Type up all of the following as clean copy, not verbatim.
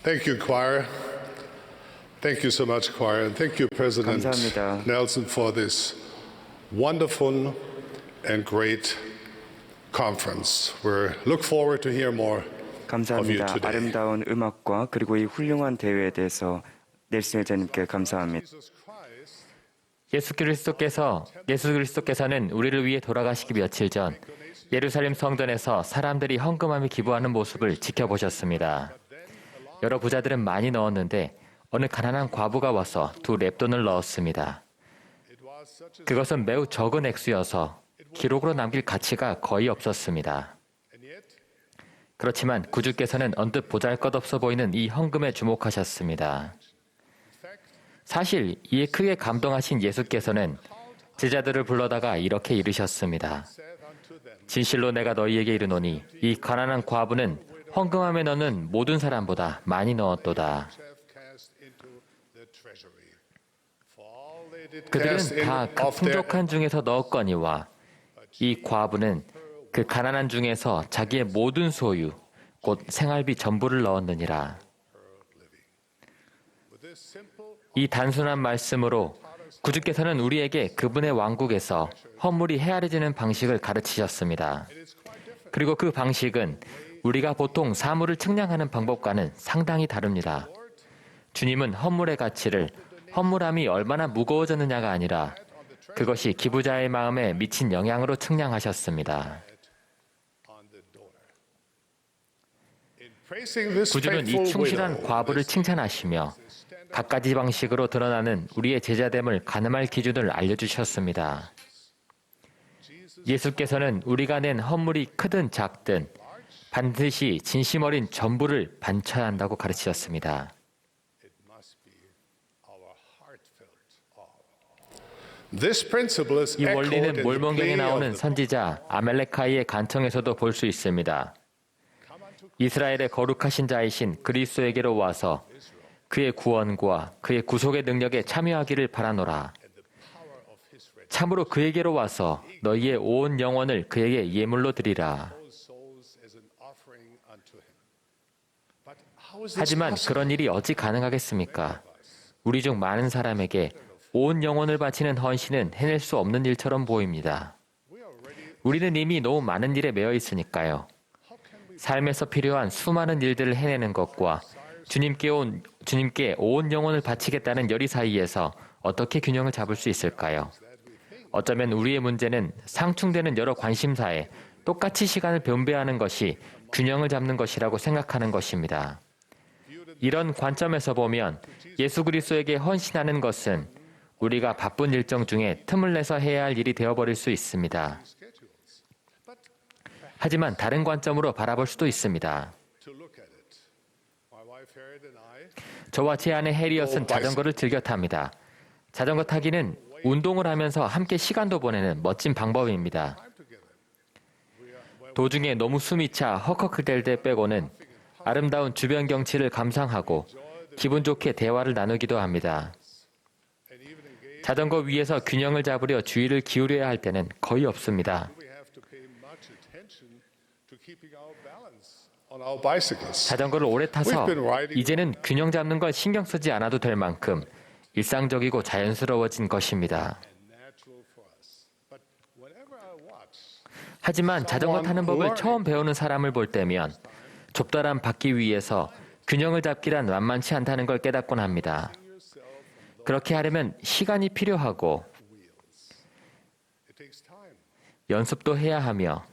Thank you, choir. Thank you so much, choir. And thank you, President 감사합니다. Nelson, for this wonderful and great conference. We look forward to hear more of you 감사합니다. today. 아름다운 음악과 그리고 이 훌륭한 대회에 대해서 넬슨 회장님께 감사합니다. Jesus Christ 예수 그리스도께서는 우리를 위해 돌아가시기 며칠 전 예루살렘 성전에서 사람들이 헌금하며 기부하는 모습을 지켜보셨습니다. 여러 부자들은 많이 넣었는데 어느 가난한 과부가 와서 2렙돈을 넣었습니다. 그것은 매우 적은 액수여서 기록으로 남길 가치가 거의 없었습니다. 그렇지만 구주께서는 언뜻 보잘것없어 보이는 이 헌금에 주목하셨습니다. 사실 이에 크게 감동하신 예수께서는 제자들을 불러다가 이렇게 이르셨습니다. 진실로 내가 너희에게 이르노니 이 가난한 과부는 헌금함에 넣는 모든 사람보다 많이 넣었도다. 그들은 다 그 풍족한 중에서 넣었거니와 이 과부는 그 가난한 중에서 자기의 모든 소유, 곧 생활비 전부를 넣었느니라. 이 단순한 말씀으로 구주께서는 우리에게 그분의 왕국에서 헌물이 헤아려지는 방식을 가르치셨습니다. 그리고 그 방식은 우리가 보통 사물을 측량하는 방법과는 상당히 다릅니다. 주님은 헌물의 가치를 헌물함이 얼마나 무거워졌느냐가 아니라 그것이 기부자의 마음에 미친 영향으로 측량하셨습니다. 구주는 이 충실한 과부를 칭찬하시며 갖가지 방식으로 드러나는 우리의 제자됨을 가늠할 기준을 알려주셨습니다. 예수께서는 우리가 낸 헌물이 크든 작든 반드시 진심 어린 전부를 바쳐야 한다고 가르치셨습니다. 이 원리는 몰몬경에 나오는 선지자 아멜레카이의 간청에서도 볼 수 있습니다. 이스라엘의 거룩하신 자이신 그리스도에게로 와서 그의 구원과 그의 구속의 능력에 참여하기를 바라노라. 참으로 그에게로 와서 너희의 온 영혼을 그에게 예물로 드리라. 하지만 그런 일이 어찌 가능하겠습니까? 우리 중 많은 사람에게 온 영혼을 바치는 헌신은 해낼 수 없는 일처럼 보입니다. 우리는 이미 너무 많은 일에 매여 있으니까요. 삶에서 필요한 수많은 일들을 해내는 것과 주님께 온 영혼을 바치겠다는 열의 사이에서 어떻게 균형을 잡을 수 있을까요? 어쩌면 우리의 문제는 상충되는 여러 관심사에 똑같이 시간을 분배하는 것이 균형을 잡는 것이라고 생각하는 것입니다. 이런 관점에서 보면 예수 그리스도에게 헌신하는 것은 우리가 바쁜 일정 중에 틈을 내서 해야 할 일이 되어버릴 수 있습니다. 하지만 다른 관점으로 바라볼 수도 있습니다. 저와 제 아내 해리엇은 자전거를 즐겨 탑니다. 자전거 타기는 운동을 하면서 함께 시간도 보내는 멋진 방법입니다. 도중에 너무 숨이 차 헉헉될 때 빼고는 아름다운 주변 경치를 감상하고 기분 좋게 대화를 나누기도 합니다. 자전거 위에서 균형을 잡으려 주의를 기울여야 할 때는 거의 없습니다. 자전거를 오래 타서 이제는 균형 잡는 걸 신경 쓰지 않아도 될 만큼 일상적이고 자연스러워진 것입니다. 하지만 자전거 타는 법을 처음 배우는 사람을 볼 때면 좁다란 바퀴 위에서 균형을 잡기란 만만치 않다는 걸 깨닫곤 합니다. 그렇게 하려면 시간이 필요하고 연습도 해야 하며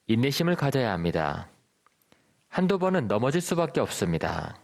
인내심을 가져야 합니다. 한두 번은 넘어질 수밖에 없습니다.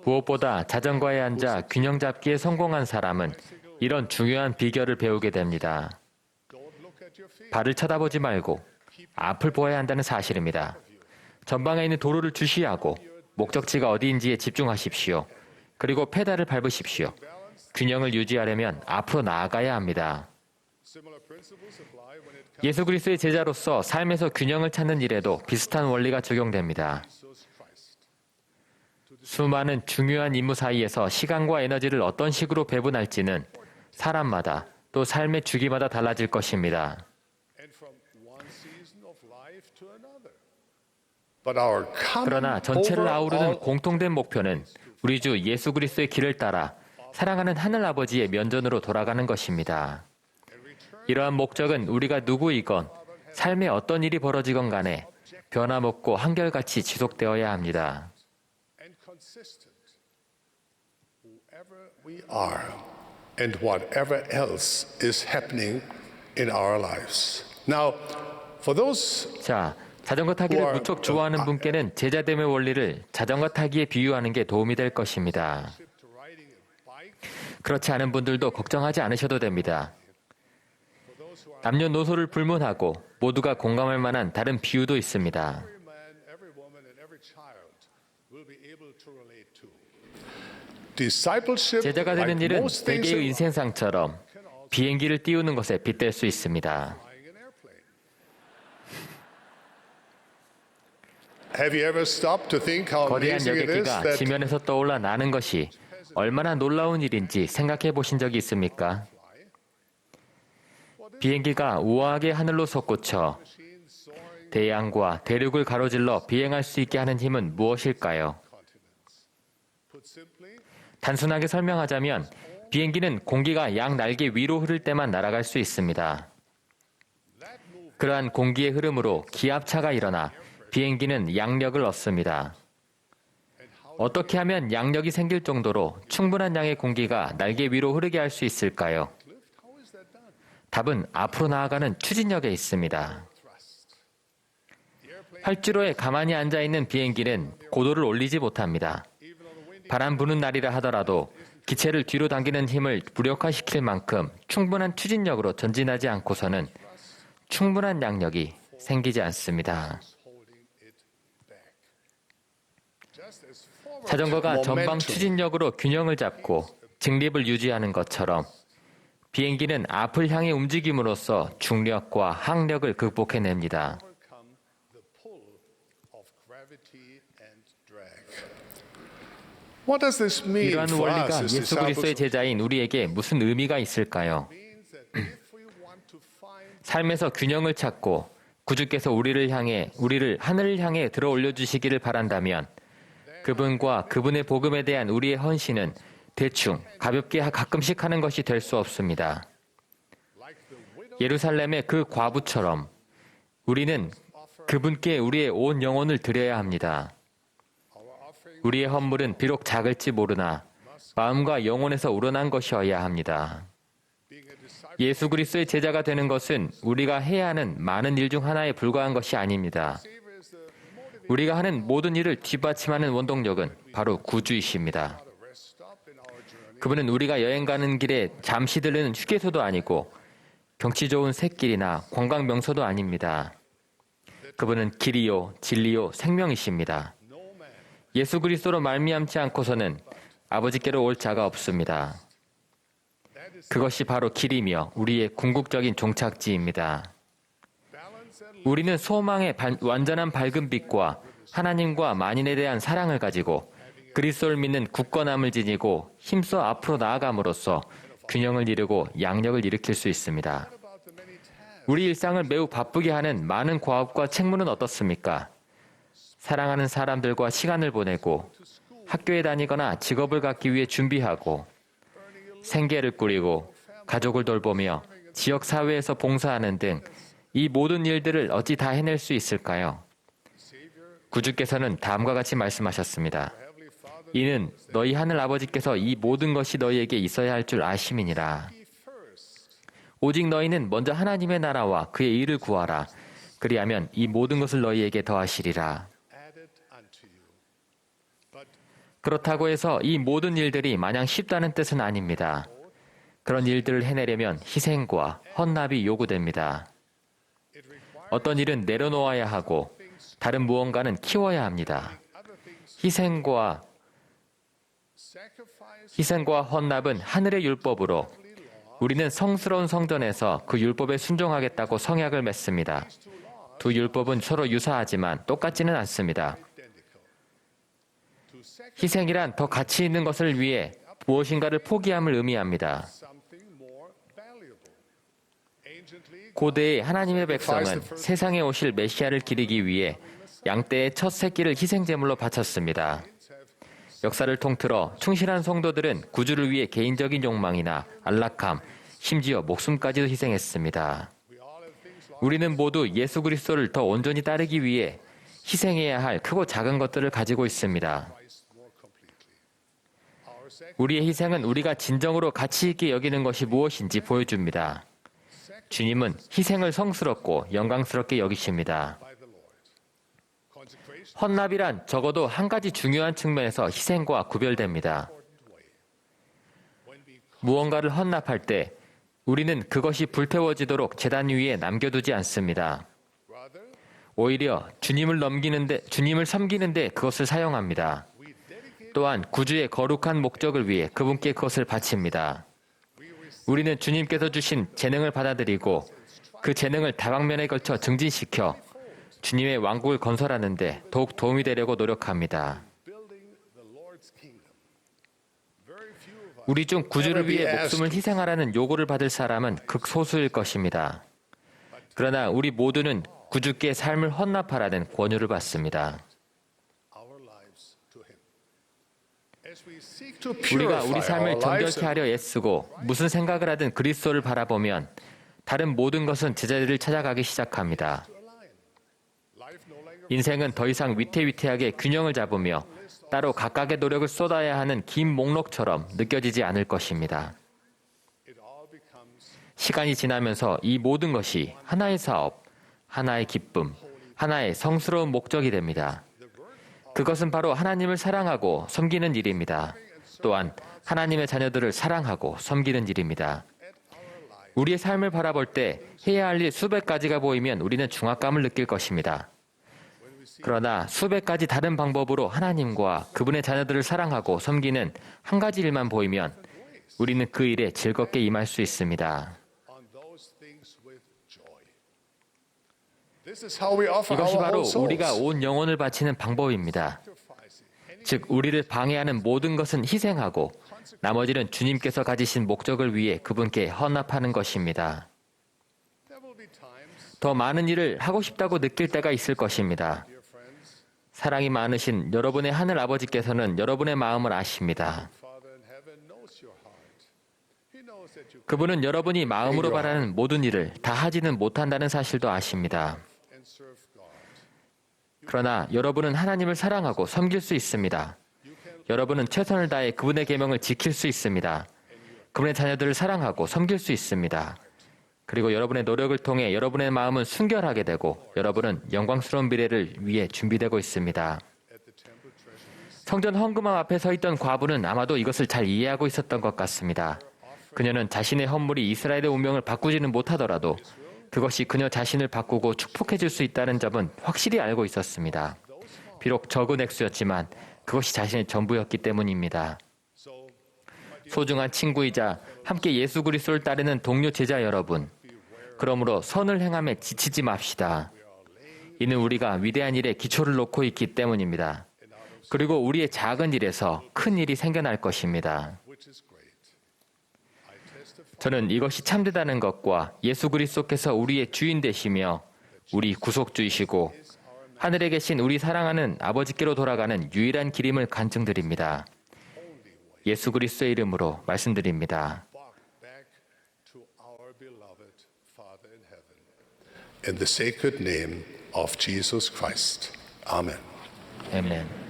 무엇보다 자전거에 앉아 균형 잡기에 성공한 사람은 이런 중요한 비결을 배우게 됩니다. 발을 쳐다보지 말고 앞을 보아야 한다는 사실입니다. 전방에 있는 도로를 주시하고 목적지가 어디인지에 집중하십시오. 그리고 페달을 밟으십시오. 균형을 유지하려면 앞으로 나아가야 합니다. 예수 그리스도의 제자로서 삶에서 균형을 찾는 일에도 비슷한 원리가 적용됩니다. 수많은 중요한 임무 사이에서 시간과 에너지를 어떤 식으로 배분할지는 사람마다 또 삶의 주기마다 달라질 것입니다. But our common 그러나 전체를 아우르는 overall 공통된 목표는 우리 주 예수 그리스도의 길을 따라 사랑하는 하늘 아버지의 면전으로 돌아가는 것입니다. 이러한 목적은 우리가 누구이건 삶에 어떤 일이 벌어지건 간에 변함없고 한결같이 지속되어야 합니다. and consistent, whoever we are and whatever else is happening in our lives. Now, for those 자, 자전거 타기를 무척 좋아하는 분께는 제자됨의 원리를 자전거 타기에 비유하는 게 도움이 될 것입니다. to riding a bike, 그렇지 않은 분들도 걱정하지 않으셔도 됩니다. 남녀노소를 불문하고 모두가 공감할 만한 다른 비유도 있습니다. every man, every woman, and every child will be able to relate to. Discipleship, 제자가 되는 like 일은 most things 대개의 in life, 인생상처럼 비행기를 띄우는 것에 빗댈 수 있습니다. flying an airplane. Have you ever stopped to think how 거대한 amazing it is 여객기가 that 지면에서 떠올라 나는 것이 얼마나 놀라운 일인지 생각해 보신 적이 있습니까? 비행기가 우아하게 하늘로 솟구쳐 대양과 대륙을 가로질러 비행할 수 있게 하는 힘은 무엇일까요? put simply, 단순하게 설명하자면 비행기는 공기가 양 날개 위로 흐를 때만 날아갈 수 있습니다. 그러한 공기의 흐름으로 기압차가 일어나 비행기는 양력을 얻습니다. 어떻게 하면 양력이 생길 정도로 충분한 양의 공기가 날개 위로 흐르게 할 수 있을까요? 답은 앞으로 나아가는 추진력에 있습니다. 활주로에 가만히 앉아 있는 비행기는 고도를 올리지 못합니다. 바람 부는 날이라 하더라도 기체를 뒤로 당기는 힘을 무력화시킬 만큼 충분한 추진력으로 전진하지 않고서는 충분한 양력이 생기지 않습니다. 자전거가 전방 추진력으로 균형을 잡고 직립을 유지하는 것처럼 비행기는 앞을 향해 움직임으로써 중력과 항력을 극복해냅니다. overcome the pull of gravity and drag. What does this mean 이러한 for us 원리가 as 예수 그리스도의 disciples? 제자인 우리에게 무슨 의미가 있을까요? It means that if we want to find 삶에서 균형을 찾고 구주께서 우리를 하늘을 향해 들어 올려 주시기를 바란다면 그분과 그분의 복음에 대한 우리의 헌신은 대충 가볍게 가끔씩 하는 것이 될 수 없습니다. 예루살렘의 그 과부처럼 우리는 그분께 우리의 온 영혼을 드려야 합니다. 우리의 헌물은 비록 작을지 모르나 마음과 영혼에서 우러난 것이어야 합니다. 예수 그리스도의 제자가 되는 것은 우리가 해야 하는 많은 일 중 하나에 불과한 것이 아닙니다. 우리가 하는 모든 일을 뒷받침하는 원동력은 바로 구주이십니다. 그분은 우리가 여행 가는 길에 잠시 들르는 휴게소도 아니고 경치 좋은 샛길이나 관광 명소도 아닙니다. 그분은 길이요, 진리요, 생명이십니다. 예수 그리스도로 말미암지 않고서는 아버지께로 올 자가 없습니다. 그것이 바로 길이며 우리의 궁극적인 종착지입니다. 우리는 소망의 완전한 밝은 빛과 하나님과 만인에 대한 사랑을 가지고 그리스도를 믿는 굳건함을 지니고 힘써 앞으로 나아감으로써 균형을 이루고 양력을 일으킬 수 있습니다. 우리 일상을 매우 바쁘게 하는 많은 과업과 책무는 어떻습니까? 사랑하는 사람들과 시간을 보내고 학교에 다니거나 직업을 갖기 위해 준비하고 생계를 꾸리고 가족을 돌보며 지역 사회에서 봉사하는 등 이 모든 일들을 어찌 다 해낼 수 있을까요? 구주께서는 다음과 같이 말씀하셨습니다. 이는 너희 하늘 아버지께서 이 모든 것이 너희에게 있어야 할 줄 아심이니라. 오직 너희는 먼저 하나님의 나라와 그의 일을 구하라. 그리하면 이 모든 것을 너희에게 더하시리라. 그렇다고 해서 이 모든 일들이 마냥 쉽다는 뜻은 아닙니다. 그런 일들을 해내려면 희생과 헌납이 요구됩니다. 어떤 일은 내려놓아야 하고 다른 무언가는 키워야 합니다. 희생과 헌납은 하늘의 율법으로 우리는 성스러운 성전에서 그 율법에 순종하겠다고 성약을 맺습니다. 두 율법은 서로 유사하지만 똑같지는 않습니다. 희생이란 더 가치 있는 것을 위해 무엇인가를 포기함을 의미합니다. 고대의 하나님의 백성은 세상에 오실 메시아를 기리기 위해 양떼의 첫 새끼를 희생제물로 바쳤습니다. 역사를 통틀어 충실한 성도들은 구주를 위해 개인적인 욕망이나 안락함, 심지어 목숨까지도 희생했습니다. 우리는 모두 예수 그리스도를 더 온전히 따르기 위해 희생해야 할 크고 작은 것들을 가지고 있습니다. 우리의 희생은 우리가 진정으로 가치 있게 여기는 것이 무엇인지 보여줍니다. 주님은 희생을 성스럽고 영광스럽게 여기십니다. 헌납이란 적어도 한 가지 중요한 측면에서 희생과 구별됩니다. 무언가를 헌납할 때 우리는 그것이 불태워지도록 제단 위에 남겨두지 않습니다. 오히려 주님을 섬기는데 그것을 사용합니다. 또한 구주의 거룩한 목적을 위해 그분께 그것을 바칩니다. 우리는 주님께서 주신 재능을 받아들이고 그 재능을 다방면에 걸쳐 증진시켜 주님의 왕국을 건설하는 데 더욱 도움이 되려고 노력합니다. 우리 중 구주를 위해 목숨을 희생하라는 요구를 받을 사람은 극소수일 것입니다. 그러나 우리 모두는 구주께 삶을 헌납하라는 권유를 받습니다. 우리가 우리 삶을 정결케 하려 애쓰고 무슨 생각을 하든 그리스도를 바라보면 다른 모든 것은 제자리를 찾아가기 시작합니다. 인생은 더 이상 위태위태하게 균형을 잡으며 따로 각각의 노력을 쏟아야 하는 긴 목록처럼 느껴지지 않을 것입니다. 시간이 지나면서 이 모든 것이 하나의 사업, 하나의 기쁨, 하나의 성스러운 목적이 됩니다. 그것은 바로 하나님을 사랑하고 섬기는 일입니다. 또한 하나님의 자녀들을 사랑하고 섬기는 일입니다. 우리의 삶을 바라볼 때 해야 할 일 수백 가지가 보이면 우리는 중압감을 느낄 것입니다. 그러나 수백 가지 다른 방법으로 하나님과 그분의 자녀들을 사랑하고 섬기는 한 가지 일만 보이면 우리는 그 일에 즐겁게 임할 수 있습니다. 이것이 바로 우리가 온 영혼을 바치는 방법입니다. 즉, 우리를 방해하는 모든 것은 희생하고 나머지는 주님께서 가지신 목적을 위해 그분께 헌납하는 것입니다. 더 많은 일을 하고 싶다고 느낄 때가 있을 것입니다. 사랑이 많으신 여러분의 하늘 아버지께서는 여러분의 마음을 아십니다. 그분은 여러분이 마음으로 바라는 모든 일을 다 하지는 못한다는 사실도 아십니다. 그러나 여러분은 하나님을 사랑하고 섬길 수 있습니다. 여러분은 최선을 다해 그분의 계명을 지킬 수 있습니다. 그분의 자녀들을 사랑하고 섬길 수 있습니다. 그리고 여러분의 노력을 통해 여러분의 마음은 순결하게 되고 여러분은 영광스러운 미래를 위해 준비되고 있습니다. 성전 헌금함 앞에 서 있던 과부는 아마도 이것을 잘 이해하고 있었던 것 같습니다. 그녀는 자신의 헌물이 이스라엘의 운명을 바꾸지는 못하더라도 그것이 그녀 자신을 바꾸고 축복해 줄 수 있다는 점은 확실히 알고 있었습니다. 비록 적은 액수였지만 그것이 자신의 전부였기 때문입니다. 소중한 친구이자 함께 예수 그리스도를 따르는 동료 제자 여러분, 그러므로 선을 행함에 지치지 맙시다. 이는 우리가 위대한 일에 기초를 놓고 있기 때문입니다. 그리고 우리의 작은 일에서 큰 일이 생겨날 것입니다. 저는 이것이 참되다는 것과 예수 그리스도께서 우리의 주인 되시며 우리 구속주이시고 하늘에 계신 우리 사랑하는 아버지께로 돌아가는 유일한 길임을 간증드립니다. 예수 그리스도의 이름으로 말씀드립니다. In the sacred name of Jesus Christ. Amen. 아멘.